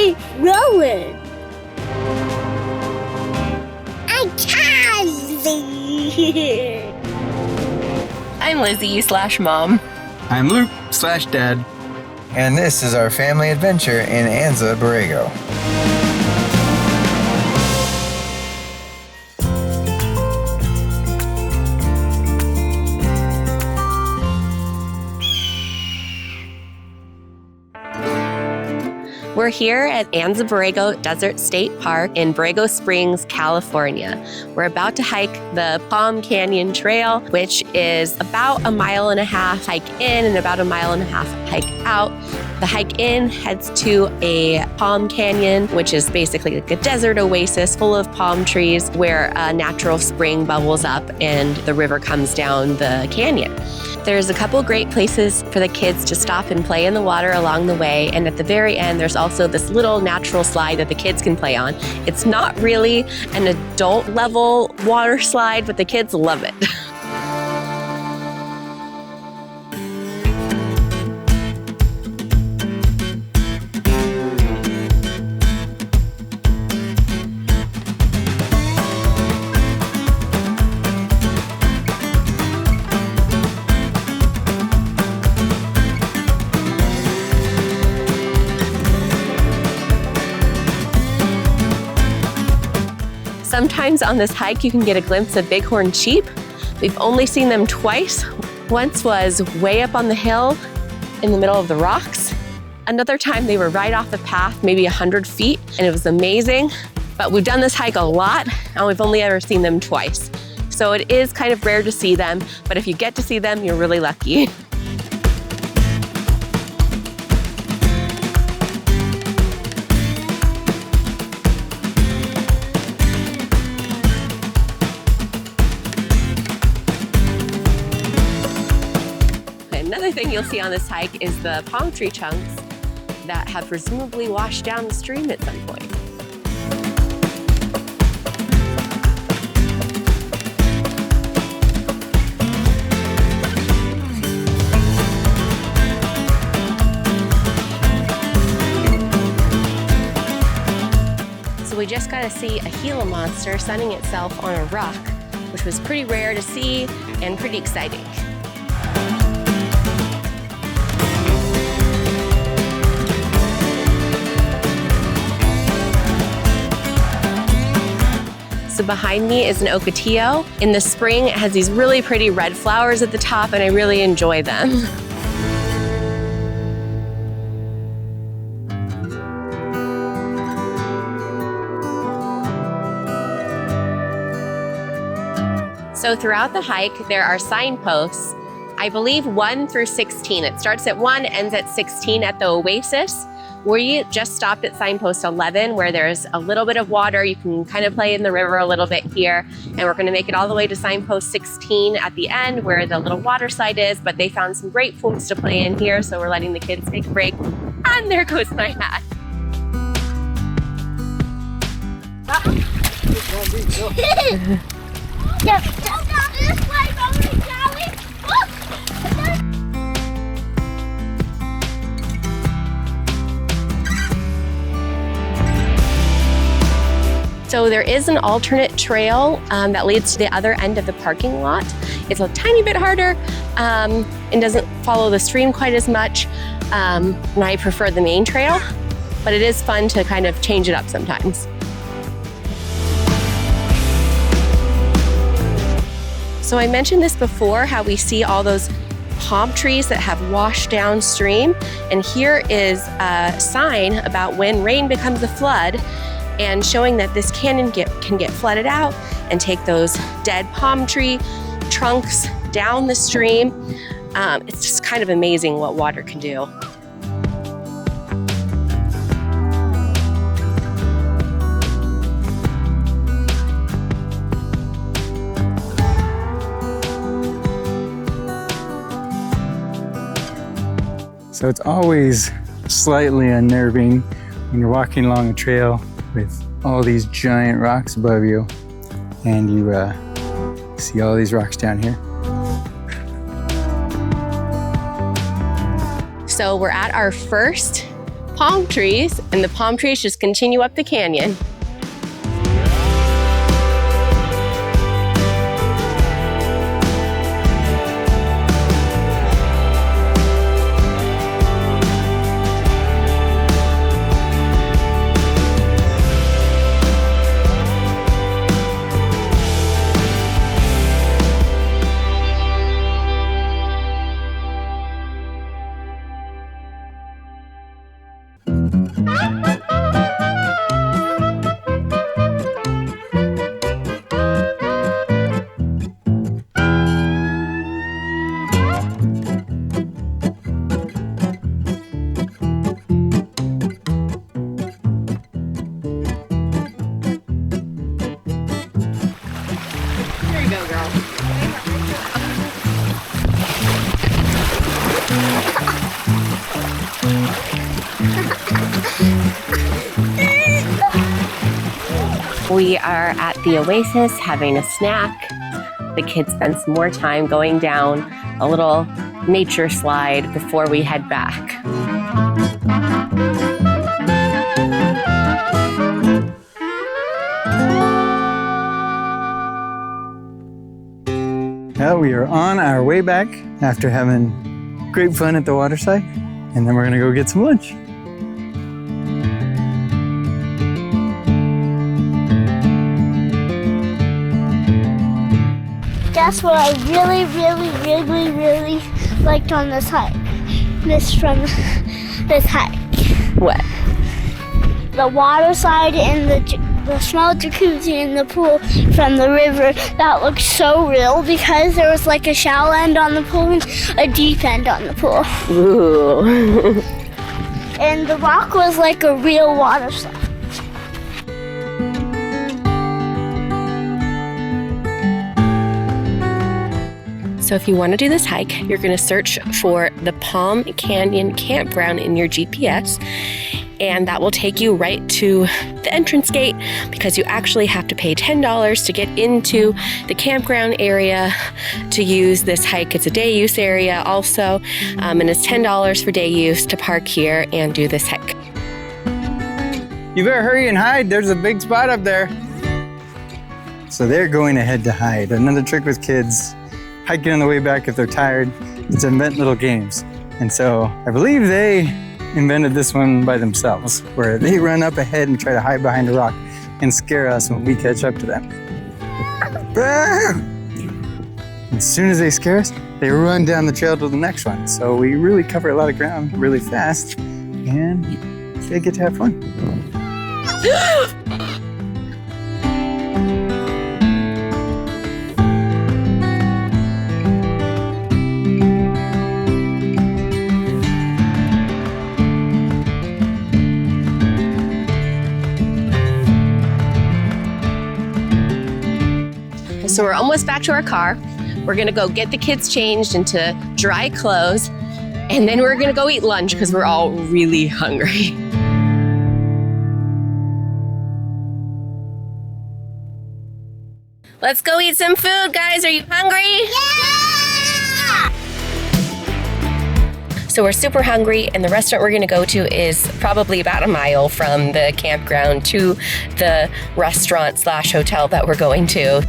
keep going. I can't see. I'm Lizzie/Mom. I'm Luke/Dad. And this is our family adventure in Anza-Borrego. We're here at Anza-Borrego Desert State Park in Borrego Springs, California. We're about to hike the Palm Canyon Trail, which is about 1.5 miles hike in and about 1.5 miles hike out. The hike in heads to a palm canyon, which is basically like a desert oasis full of palm trees where a natural spring bubbles up and the river comes down the canyon. There's a couple great places for the kids to stop and play in the water along the way, and at the very end there's also this little natural slide that the kids can play on. It's not really an adult level water slide, but the kids love it. Sometimes on this hike you can get a glimpse of bighorn sheep. We've only seen them twice. Once was way up on the hill in the middle of the rocks. Another time they were right off the path, maybe 100 feet, and it was amazing. But we've done this hike a lot and we've only ever seen them twice. So it is kind of rare to see them, but if you get to see them, you're really lucky. Another thing you'll see on this hike is the palm tree chunks that have presumably washed down the stream at some point. So we just got to see a Gila monster sunning itself on a rock, which was pretty rare to see and pretty exciting. So behind me is an ocotillo. In the spring, it has these really pretty red flowers at the top, and I really enjoy them. So throughout the hike, there are signposts, I believe 1 through 16. It starts at 1, ends at 16 at the Oasis. We just stopped at signpost 11, where there's a little bit of water. You can kind of play in the river a little bit here. And we're gonna make it all the way to signpost 16 at the end, where the little water slide is, but they found some great pools to play in here, so we're letting the kids take a break. And there goes my hat. So there is an alternate trail that leads to the other end of the parking lot. It's a tiny bit harder and doesn't follow the stream quite as much. And I prefer the main trail, but it is fun to kind of change it up sometimes. So I mentioned this before, how we see all those palm trees that have washed downstream. And here is a sign about when rain becomes a flood, and showing that this canyon can get flooded out and take those dead palm tree trunks down the stream. It's just kind of amazing what water can do. So it's always slightly unnerving when you're walking along a trail with all these giant rocks above you, and you see all these rocks down here. So we're at our first palm trees, and the palm trees just continue up the canyon. We are at the Oasis having a snack. The kids spent some more time going down a little nature slide before we head back. Well, we are on our way back after having great fun at the waterside, and then we're gonna go get some lunch. Guess what I really liked on this hike? This hike. What? The water slide and the small jacuzzi in the pool from the river. That looked so real because there was like a shallow end on the pool and a deep end on the pool. Ooh. And the rock was like a real water slide. So if you want to do this hike, you're going to search for the Palm Canyon campground in your GPS, and that will take you right to the entrance gate because you actually have to pay $10 to get into the campground area to use this hike. It's a day use area also, and it's $10 for day use to park here and do this hike. You better hurry and hide. There's a big spot up there. So they're going ahead to hide. Another trick with kids, hiking on the way back if they're tired, is invent little games. And so I believe they invented this one by themselves, where they run up ahead and try to hide behind a rock and scare us when we catch up to them. As soon as they scare us, they run down the trail to the next one. So we really cover a lot of ground really fast, and they get to have fun. So we're almost back to our car. We're gonna go get the kids changed into dry clothes, and then we're gonna go eat lunch because we're all really hungry. Let's go eat some food, guys. Are you hungry? Yeah! So we're super hungry, and the restaurant we're gonna go to is probably about a mile from the campground to the restaurant/hotel that we're going to.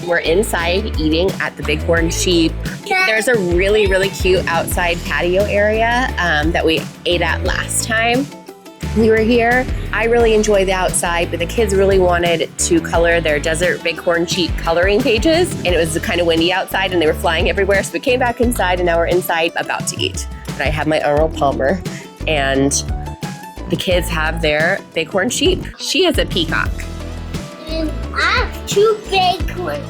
We're inside eating at the Bighorn Sheep. There's a really cute outside patio area that we ate at last time we were here. I really enjoy the outside, but the kids really wanted to color their Desert Bighorn Sheep coloring pages, and it was kind of windy outside and they were flying everywhere, so we came back inside and now we're inside about to eat. And I have my Arnold Palmer, and the kids have their Bighorn Sheep. She is a peacock. And I have two big ones.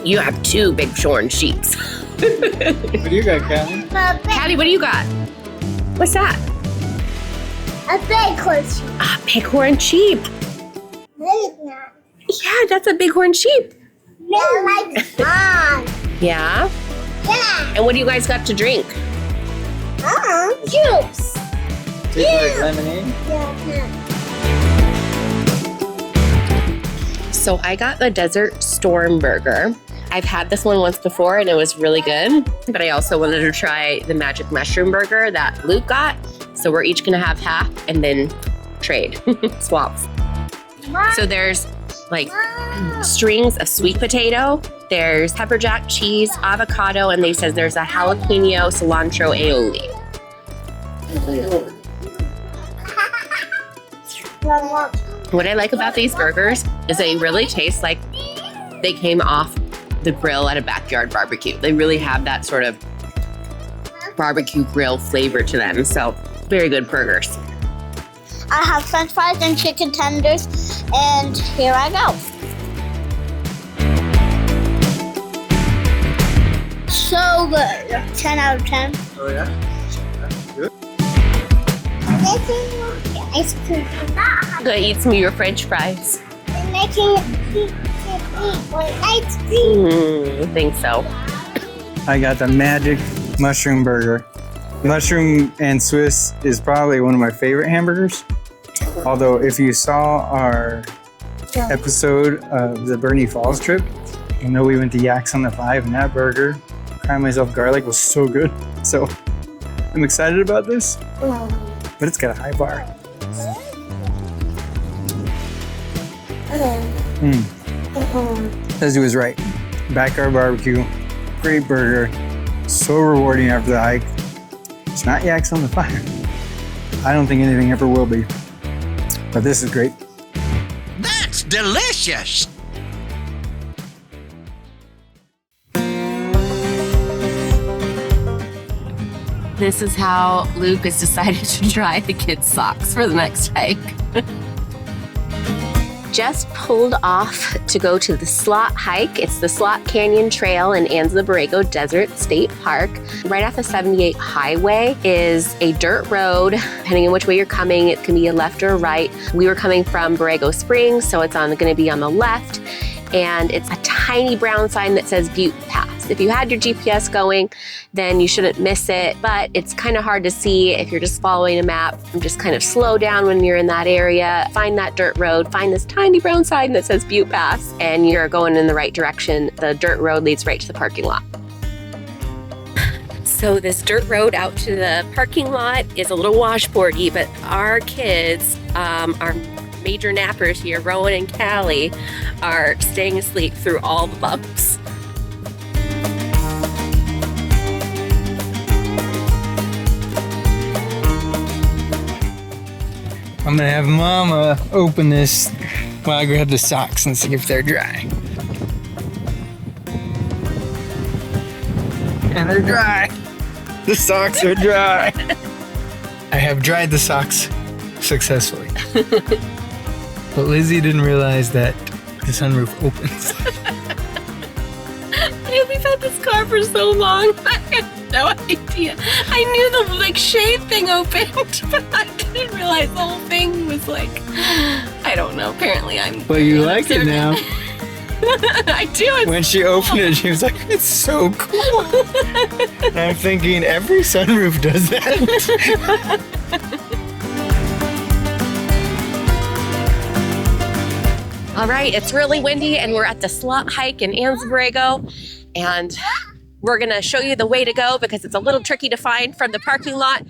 You have two Bighorn Sheeps. What do you got, Callie? Callie, what do you got? What's that? A bighorn sheep. A bighorn sheep. Not. Yeah, that's a bighorn sheep. Like fun. Yeah? Yeah. And what do you guys got to drink? Juice. Tastes like lemonade. Yeah. So I got the Desert Storm Burger. I've had this one once before and it was really good, but I also wanted to try the Magic Mushroom Burger that Luke got. So we're each gonna have half and then trade, swaps. So there's like strings of sweet potato, there's pepper jack cheese, avocado, and they says there's a jalapeno cilantro aioli. What I like about these burgers is they really taste like they came off the grill at a backyard barbecue. They really have that sort of barbecue grill flavor to them. So very good burgers. I have french fries and chicken tenders, and here I go. So good. 10 out of 10. Oh yeah? Good. Making ice cream. I'm gonna eat some of your french fries. We're making eat ice cream. I think so. I got the Magic Mushroom Burger. Mushroom and Swiss is probably one of my favorite hamburgers. Although if you saw our episode of the Bernie Falls trip, I know we went to Yaks on the 5 and that burger, Cry Myself Garlic, was so good. So I'm excited about this, but it's got a high bar. Leslie was right. Backyard barbecue, great burger, so rewarding after the hike. It's not Yaks on the 5. I don't think anything ever will be. But this is great. That's delicious! This is how Luke has decided to dry the kids' socks for the next hike. Just pulled off to go to the Slot hike. It's the Slot Canyon Trail in Anza-Borrego Desert State Park. Right off the 78 highway is a dirt road. Depending on which way you're coming, it can be a left or a right. We were coming from Borrego Springs, so it's going to be on the left. And it's a tiny brown sign that says Butte Pass. If you had your GPS going, then you shouldn't miss it, but it's kind of hard to see if you're just following a map. Just kind of slow down when you're in that area, find that dirt road, find this tiny brown sign that says Butte Pass, and you're going in the right direction. The dirt road leads right to the parking lot. So this dirt road out to the parking lot is a little washboardy, but our kids are major nappers here, Rowan and Callie, are staying asleep through all the bumps. I'm gonna have Mama open this while I grab the socks and see if they're dry. And they're dry. The socks are dry. I have dried the socks successfully. But Lizzie didn't realize that the sunroof opens. We've had this car for so long. I had no idea. I knew the shade thing opened, but I didn't realize the whole thing was I don't know. Apparently I'm. But you like it now. I do. When she opened it, she was like, "It's so cool." And I'm thinking every sunroof does that. All right, it's really windy and we're at the Slot hike in Anza-Borrego, and we're gonna show you the way to go because it's a little tricky to find from the parking lot.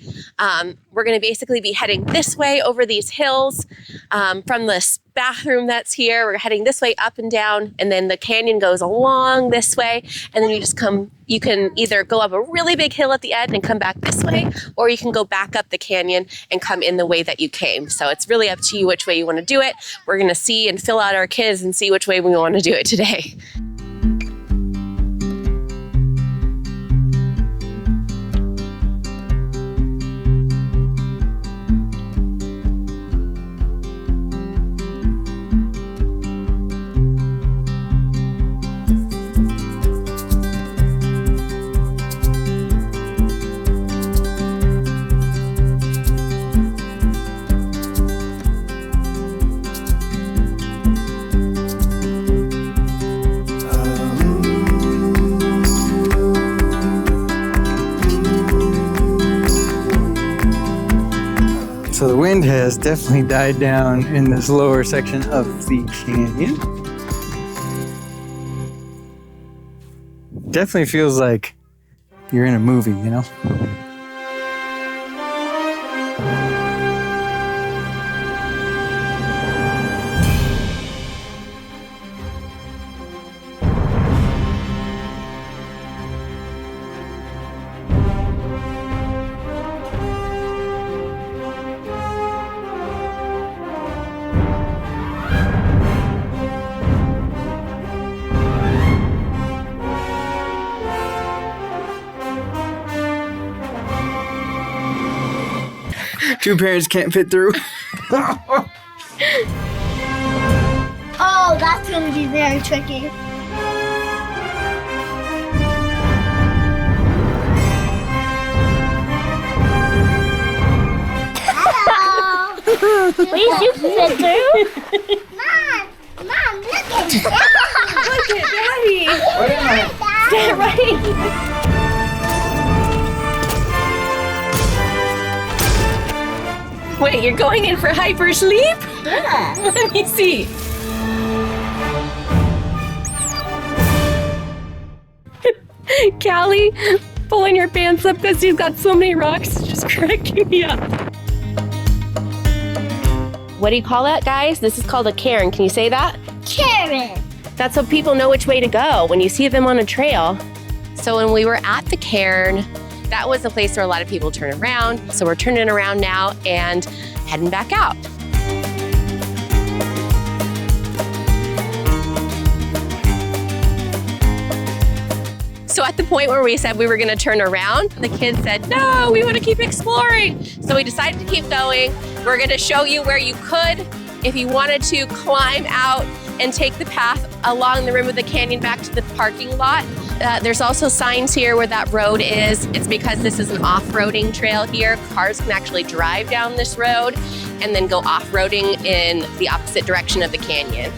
We're gonna basically be heading this way over these hills from this bathroom that's here. We're heading this way up and down, and then the canyon goes along this way, and then you can either go up a really big hill at the end and come back this way, or you can go back up the canyon and come in the way that you came. So it's really up to you which way you want to do it. We're gonna see and fill out our quiz and see which way we want to do it today. So the wind has definitely died down in this lower section of the canyon. Definitely feels like you're in a movie, you know? Two parents can't fit through. Oh, that's gonna be very tricky. Hello. Please, you can fit through. Mom, look at Look at Daddy. Where am I? Get right. Wait, you're going in for hyper sleep? Yeah. Let me see. Callie, pulling your pants up because you've got so many rocks. It's just cracking me up. What do you call that, guys? This is called a cairn. Can you say that? Karen. That's so people know which way to go when you see them on a trail. So when we were at the cairn, that was the place where a lot of people turn around. So we're turning around now and heading back out. So at the point where we said we were gonna turn around, the kids said, no, we wanna keep exploring. So we decided to keep going. We're gonna show you where you could, if you wanted to, climb out and take the path along the rim of the canyon back to the parking lot. There's also signs here where that road is. It's because this is an off-roading trail here. Cars can actually drive down this road and then go off-roading in the opposite direction of the canyon.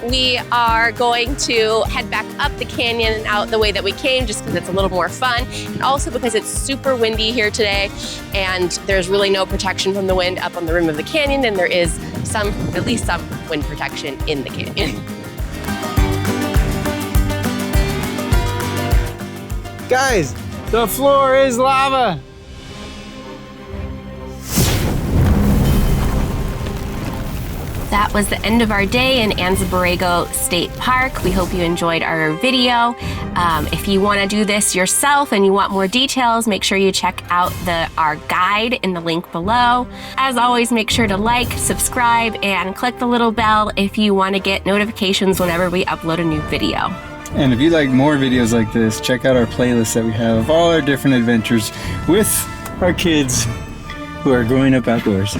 We are going to head back up the canyon and out the way that we came just because it's a little more fun, and also because it's super windy here today and there's really no protection from the wind up on the rim of the canyon, and there is at least some wind protection in the canyon. Guys, the floor is lava. That was the end of our day in Anza-Borrego State Park. We hope you enjoyed our video. If you want to do this yourself and you want more details, make sure you check out our guide in the link below. As always, make sure to like, subscribe, and click the little bell if you want to get notifications whenever we upload a new video. And if you like more videos like this, check out our playlist that we have of all our different adventures with our kids who are growing up outdoors.